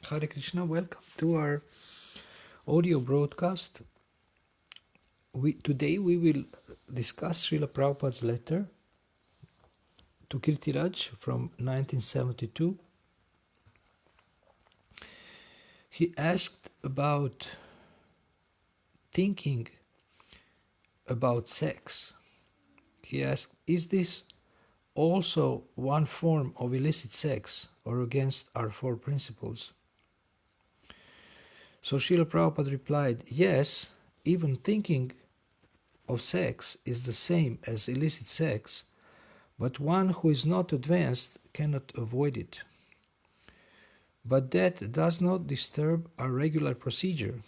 Hare Krishna, welcome to our audio broadcast. Today we will discuss Srila Prabhupada's letter to Kirtiraj from 1972. He asked about thinking about sex. He asked, is this also one form of illicit sex or against our four principles? So Srila Prabhupada replied, yes, even thinking of sex is the same as illicit sex, but one who is not advanced cannot avoid it. But that does not disturb our regular procedure.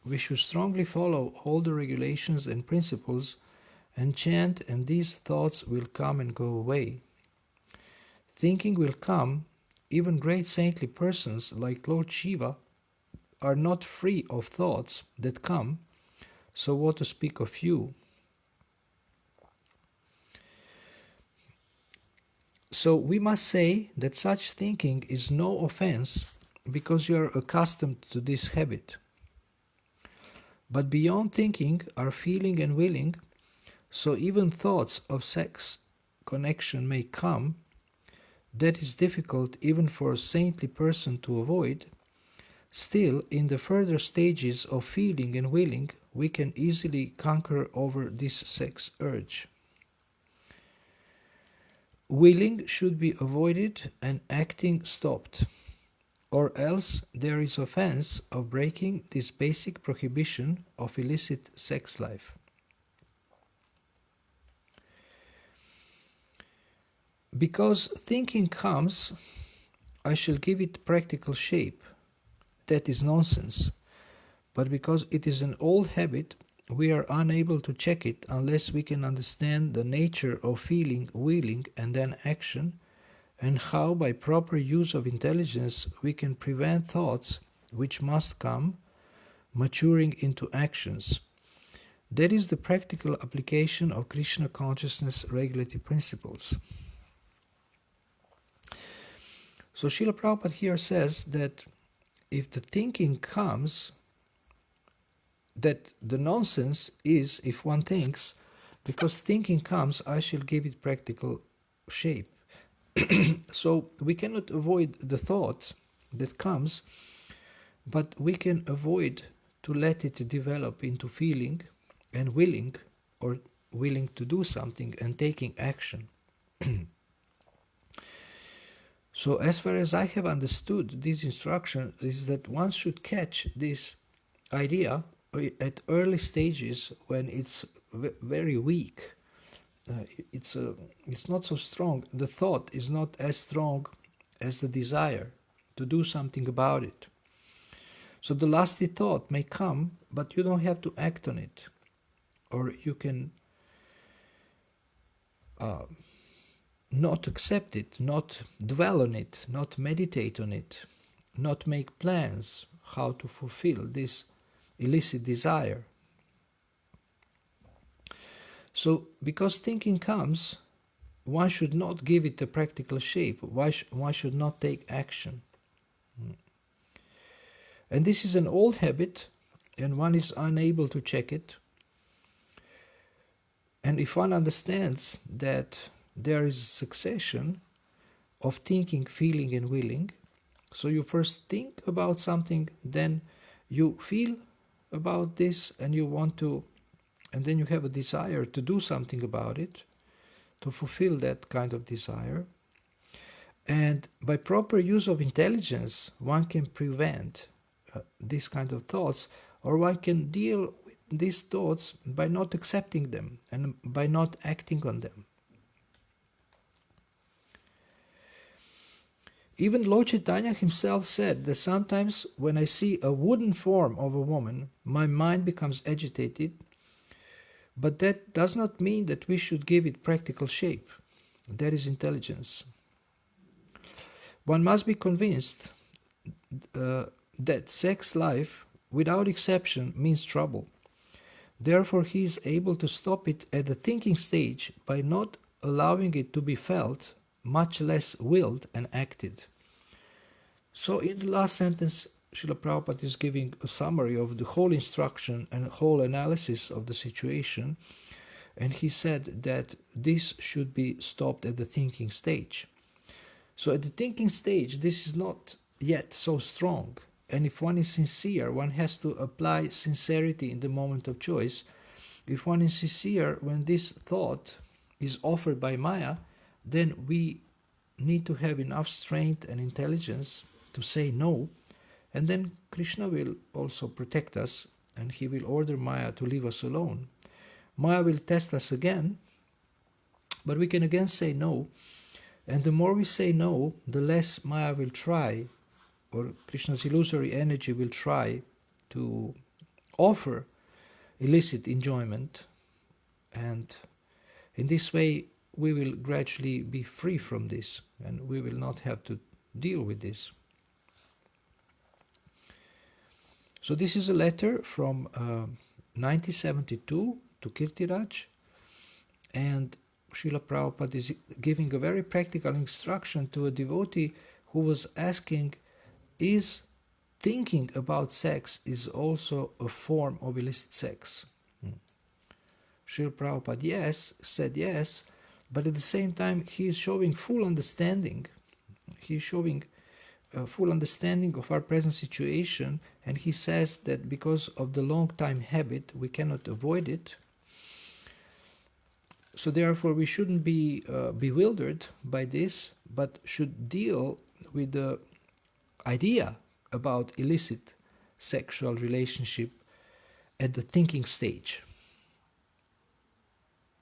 We should strongly follow all the regulations and principles and chant, and these thoughts will come and go away. Thinking will come. Even great saintly persons like Lord Shiva are not free of thoughts that come, so what to speak of you? So we must say that such thinking is no offense because you are accustomed to this habit. But beyond thinking are feeling and willing, so even thoughts of sex connection may come. That is difficult even for a saintly person to avoid. Still, in the further stages of feeling and willing, we can easily conquer over this sex urge. Willing should be avoided and acting stopped, or else there is offense of breaking this basic prohibition of illicit sex life. Because thinking comes, I shall give it practical shape. That is nonsense. But because it is an old habit, we are unable to check it unless we can understand the nature of feeling, willing, and then action, and how by proper use of intelligence we can prevent thoughts which must come, maturing into actions. That is the practical application of Krishna consciousness regulative principles. So Srila Prabhupada here says that if the thinking comes, that the nonsense is if one thinks, because thinking comes, I shall give it practical shape. So we cannot avoid the thought that comes, but we can avoid to let it develop into feeling and willing, or willing to do something and taking action. So as far as I have understood this instruction is that one should catch this idea at early stages when it's very weak. It's not so strong. The thought is not as strong as the desire to do something about it. So the lusty thought may come, but you don't have to act on it. Or you can not accept it, not dwell on it, not meditate on it, not make plans how to fulfill this illicit desire. So, because thinking comes, one should not give it a practical shape. One should not take action. And this is an old habit, and one is unable to check it. And if one understands that there is a succession of thinking, feeling, and willing, so you first think about something, then you feel about this, and you want to, and then you have a desire to do something about it, to fulfill that kind of desire. And by proper use of intelligence, one can prevent these kind of thoughts, or one can deal with these thoughts by not accepting them and by not acting on them. Even Lord Chaitanya himself said that sometimes when I see a wooden form of a woman, my mind becomes agitated, but that does not mean that we should give it practical shape. That is intelligence. One must be convinced that sex life, without exception, means trouble. Therefore, he is able to stop it at the thinking stage by not allowing it to be felt, much less willed and acted. So in the last sentence, Srila Prabhupada is giving a summary of the whole instruction and whole analysis of the situation, and he said that this should be stopped at the thinking stage. So at the thinking stage, this is not yet so strong, and if one is sincere, one has to apply sincerity in the moment of choice. If one is sincere when this thought is offered by Maya, then we need to have enough strength and intelligence to say no, and then Krishna will also protect us, and he will order Maya to leave us alone. Maya will test us again, but we can again say no, and the more we say no, the less Maya will try, or Krishna's illusory energy will try to offer illicit enjoyment, and in this way we will gradually be free from this, and we will not have to deal with this. So this is a letter from 1972 to Kirtiraj, and Srila Prabhupada is giving a very practical instruction to a devotee who was asking, is thinking about sex is also a form of illicit sex? Srila Prabhupada said yes, but at the same time he is showing full understanding. He is showing full understanding of our present situation, and he says that because of the long time habit we cannot avoid it. So therefore we shouldn't be bewildered by this, but should deal with the idea about illicit sexual relationship at the thinking stage.